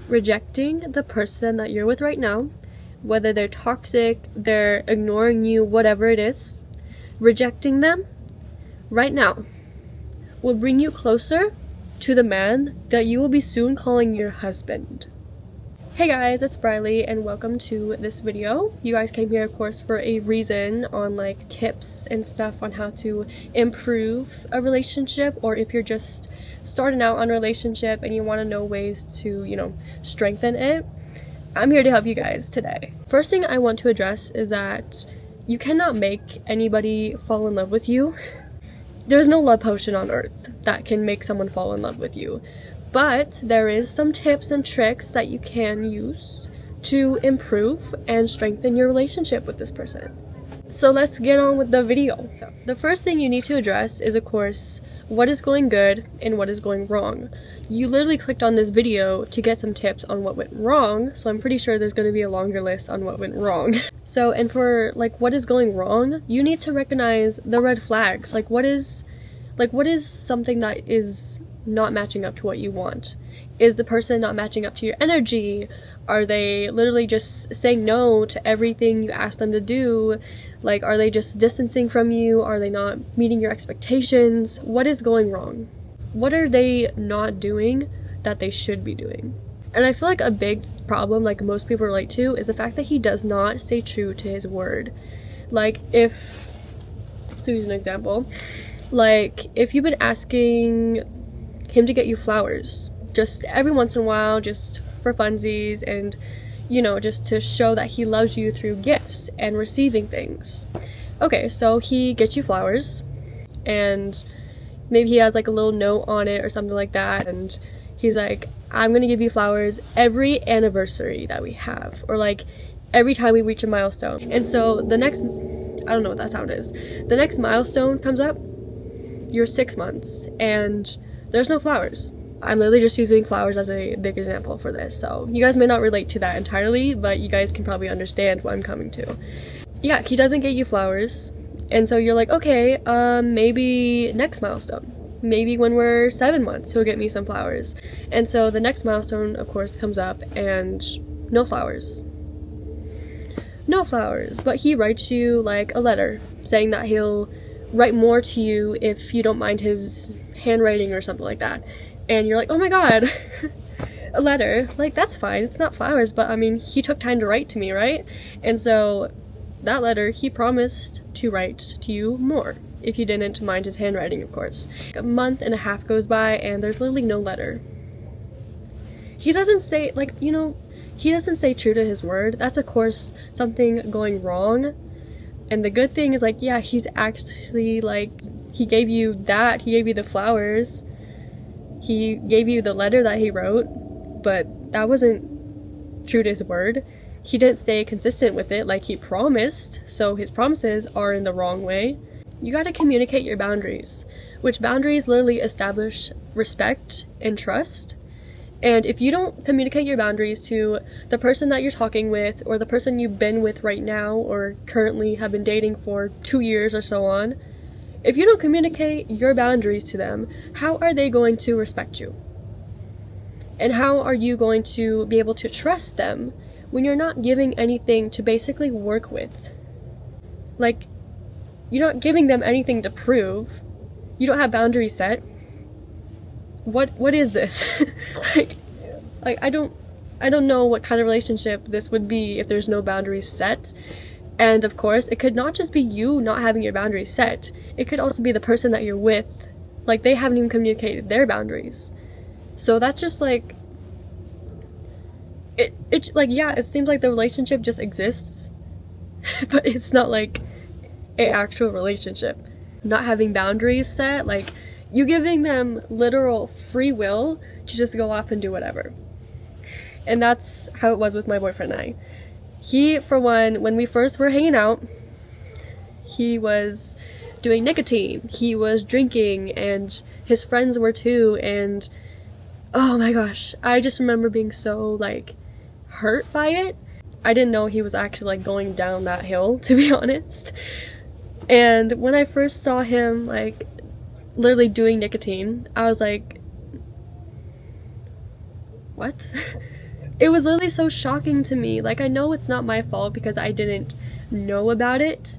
rejecting the person that you're with right now, whether they're toxic, they're ignoring you, whatever it is, rejecting them right now will bring you closer to the man that you will be soon calling your husband. Hey guys, it's Briley and welcome to this video. You guys came here, of course, for a reason on like tips and stuff on how to improve a relationship, or if you're just starting out on a relationship and you want to know ways to, strengthen it. I'm here to help you guys today. First thing I want to address is that you cannot make anybody fall in love with you. There's no love potion on earth that can make someone fall in love with you. But there is some tips and tricks that you can use to improve and strengthen your relationship with this person. So let's get on with the video. So the first thing you need to address is, of course, what is going good and what is going wrong. You literally clicked on this video to get some tips on what went wrong, so I'm pretty sure there's going to be a longer list on what went wrong. So, and for like what is going wrong, you need to recognize the red flags. What is something that is not matching up to what you want? Is the person not matching up to your energy? Are they literally just saying no to everything you ask them to do? Are they just distancing from you? Are they not meeting your expectations? What is going wrong? What are they not doing that they should be doing? And I feel like a big problem, like most people relate to, is the fact that he does not stay true to his word. So use an example. If you've been asking him to get you flowers just every once in a while, just for funsies, and just to show that he loves you through gifts and receiving things. Okay, so he gets you flowers and maybe he has a little note on it or something like that, and he's like, I'm gonna give you flowers every anniversary that we have, or every time we reach a milestone. And so the next, I don't know what that sound is, the next milestone comes up, you're 6 months and there's no flowers. I'm literally just using flowers as a big example for this, so you guys may not relate to that entirely, but you guys can probably understand what I'm coming to. Yeah, he doesn't get you flowers, and so you're like, okay, maybe next milestone. Maybe when we're 7 months, he'll get me some flowers. And so the next milestone, of course, comes up, and no flowers. No flowers, but he writes you a letter saying that he'll write more to you if you don't mind his handwriting or something like that. And you're like, oh my god, a letter, that's fine, it's not flowers, but I mean, he took time to write to me, right? And so that letter, he promised to write to you more if you didn't mind his handwriting, of course. A month and a half goes by and there's literally no letter. He doesn't stay, he doesn't stay true to his word. That's, of course, something going wrong. And the good thing is, yeah, he's actually, he gave you that, he gave you the flowers, he gave you the letter that he wrote, but that wasn't true to his word. He didn't stay consistent with it like he promised, so his promises are in the wrong way. You gotta communicate your boundaries, which boundaries literally establish respect and trust. And if you don't communicate your boundaries to the person that you're talking with, or the person you've been with right now, or currently have been dating for 2 years or so on, if you don't communicate your boundaries to them, how are they going to respect you? And how are you going to be able to trust them when you're not giving anything to basically work with? You're not giving them anything to prove. You don't have boundaries set. What is this? I don't know what kind of relationship this would be if there's no boundaries set. And of course, it could not just be you not having your boundaries set. It could also be the person that you're with. They haven't even communicated their boundaries. So that's just yeah, it seems like the relationship just exists, but it's not an actual relationship. Not having boundaries set, you giving them literal free will to just go off and do whatever. And that's how it was with my boyfriend and I. He, for one, when we first were hanging out, he was doing nicotine, he was drinking, and his friends were too, and oh my gosh, I just remember being so hurt by it. I didn't know he was actually going down that hill, to be honest. And when I first saw him literally doing nicotine, I was like, what? It was literally so shocking to me. Like, I know it's not my fault because I didn't know about it,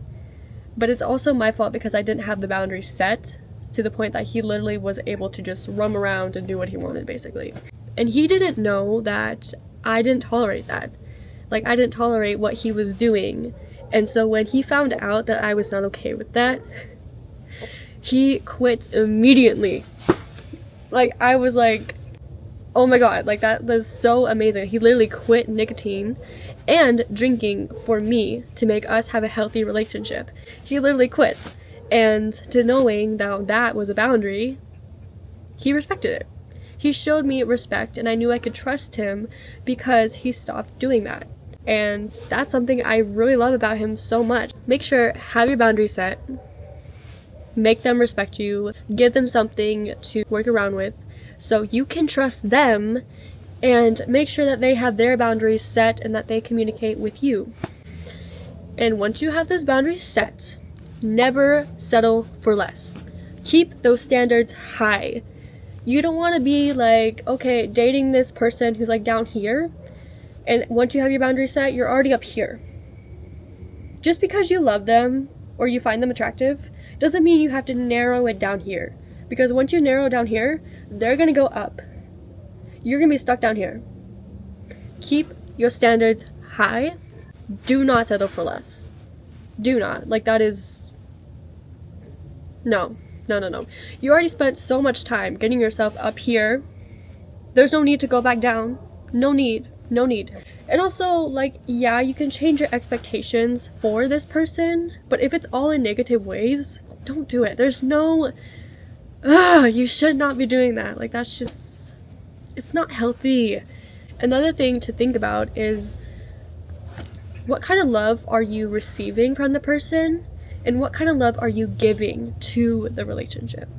but it's also my fault because I didn't have the boundaries set to the point that he literally was able to just roam around and do what he wanted, basically. And he didn't know that I didn't tolerate that. Like, I didn't tolerate what he was doing. And so when he found out that I was not okay with that, he quit immediately. Like, I was like, oh my god, like, that was so amazing. He literally quit nicotine and drinking for me to make us have a healthy relationship. He literally quit. And to knowing that that was a boundary, he respected it. He showed me respect, and I knew I could trust him because he stopped doing that. And that's something I really love about him so much. Make sure, have your boundaries set. Make them respect you. Give them something to work around with so you can trust them, and make sure that they have their boundaries set and that they communicate with you. And once you have those boundaries set, never settle for less. Keep those standards high. You don't want to be like, okay, dating this person who's like down here, and once you have your boundaries set, you're already up here. Just because you love them or you find them attractive doesn't mean you have to narrow it down here. Because once you narrow down here, they're gonna go up. You're gonna be stuck down here. Keep your standards high. Do not settle for less. Do not. Like, that is... No. You already spent so much time getting yourself up here. There's no need to go back down. No need. And also, like, yeah, you can change your expectations for this person, but if it's all in negative ways, don't do it. There's no... you should not be doing that. Like, that's just... It's not healthy. Another thing to think about is, what kind of love are you receiving from the person? And what kind of love are you giving to the relationship?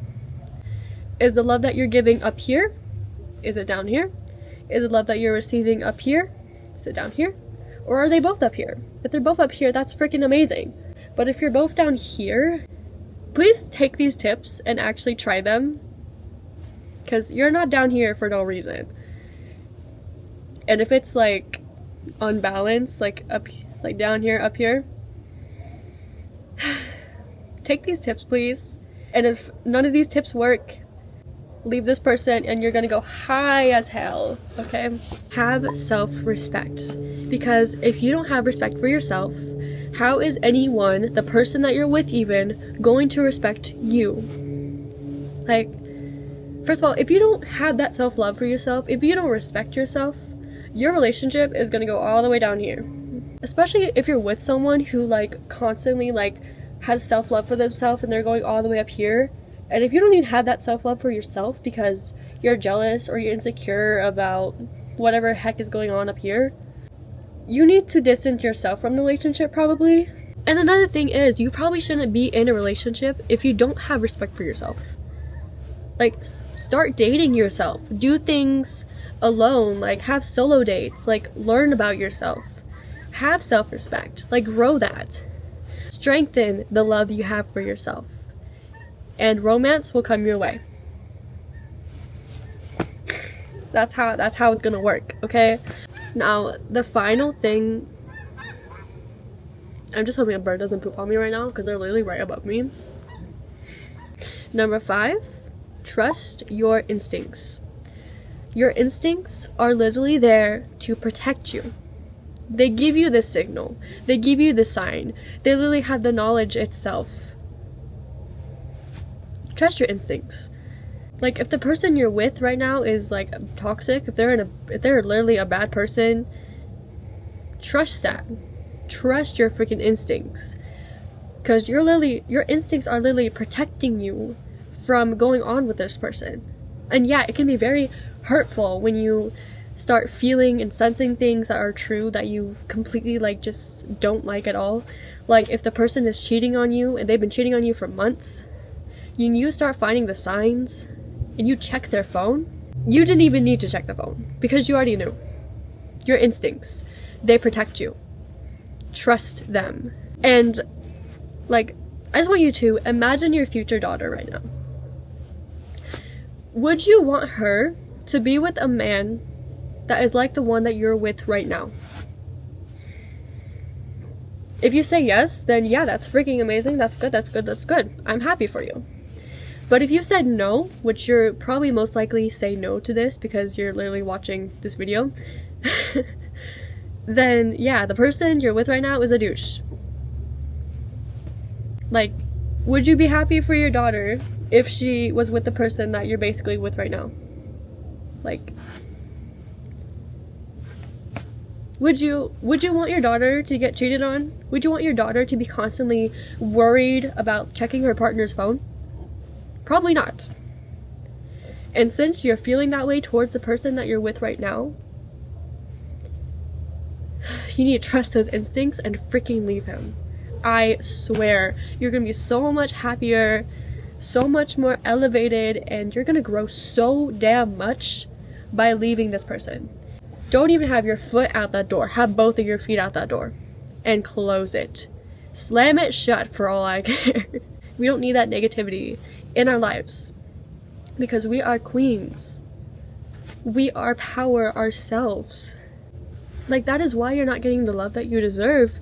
Is the love that you're giving up here? Is it down here? Is the love that you're receiving up here? Is it down here? Or are they both up here? If they're both up here, that's freaking amazing. But if you're both down here, please take these tips and actually try them. Because you're not down here for no reason. And if it's like unbalanced, like down here, up here, take these tips, please. And if none of these tips work, leave this person and you're gonna go high as hell, okay? Have self-respect. Because if you don't have respect for yourself, how is anyone, the person that you're with even, going to respect you? Like, first of all, if you don't have that self-love for yourself, if you don't respect yourself, your relationship is gonna go all the way down here. Especially if you're with someone who, like, constantly, like, has self-love for themselves and they're going all the way up here. And if you don't even have that self-love for yourself because you're jealous or you're insecure about whatever heck is going on up here, you need to distance yourself from the relationship, probably. And another thing is, you probably shouldn't be in a relationship if you don't have respect for yourself. Like, start dating yourself. Do things alone. Like, have solo dates. Like, learn about yourself. Have self-respect. Like, grow that. Strengthen the love you have for yourself. And romance will come your way. That's how it's gonna work, okay? Now, the final thing... I'm just hoping a bird doesn't poop on me right now because they're literally right above me. Number 5, trust your instincts. Your instincts are literally there to protect you. They give you the signal. They give you the sign. They literally have the knowledge itself. Trust your instincts. Like, if the person you're with right now is, like, toxic, if they're literally a bad person, trust that. Trust your freaking instincts. Because your instincts are literally protecting you from going on with this person. And yeah, it can be very hurtful when you start feeling and sensing things that are true that you completely, like, just don't like at all. Like, if the person is cheating on you and they've been cheating on you for months, you start finding the signs and you check their phone, you didn't even need to check the phone because you already knew. Your instincts, they protect you. Trust them. And, like, I just want you to imagine your future daughter right now. Would you want her to be with a man that is like the one that you're with right now? If you say yes, then yeah, that's freaking amazing. That's good, that's good, that's good. I'm happy for you. But if you said no, which you're probably most likely say no to this because you're literally watching this video, then yeah, the person you're with right now is a douche. Like, would you be happy for your daughter if she was with the person that you're basically with right now? Like, would you want your daughter to get cheated on? Would you want your daughter to be constantly worried about checking her partner's phone? Probably not. And since you're feeling that way towards the person that you're with right now, you need to trust those instincts and freaking leave him. I swear, you're gonna be so much happier, so much more elevated, and you're gonna grow so damn much by leaving this person. Don't even have your foot out that door. Have both of your feet out that door and close it. Slam it shut for all I care. We don't need that negativity in our lives because we are queens. We are power ourselves. Like, that is why you're not getting the love that you deserve,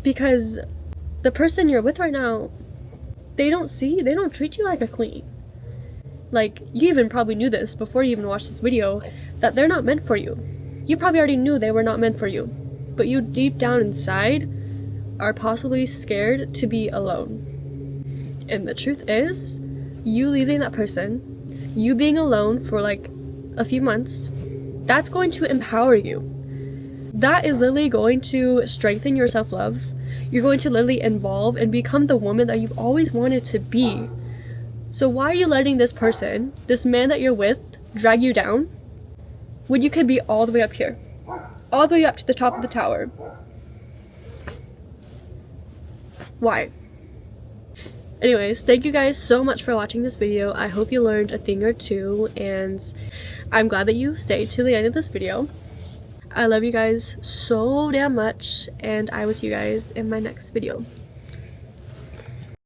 because the person you're with right now, they don't treat you like a queen. Like, you even probably knew this before you even watched this video, that they're not meant for you. You probably already knew they were not meant for you, but you deep down inside are possibly scared to be alone. And the truth is, you leaving that person, you being alone for like a few months, that's going to empower you. That is literally going to strengthen your self-love. You're going to literally evolve and become the woman that you've always wanted to be. So why are you letting this person, this man that you're with, drag you down when you could be all the way up here? All the way up to the top of the tower. Why? Anyways, thank you guys so much for watching this video. I hope you learned a thing or two, and I'm glad that you stayed to the end of this video. I love you guys so damn much, and I will see you guys in my next video.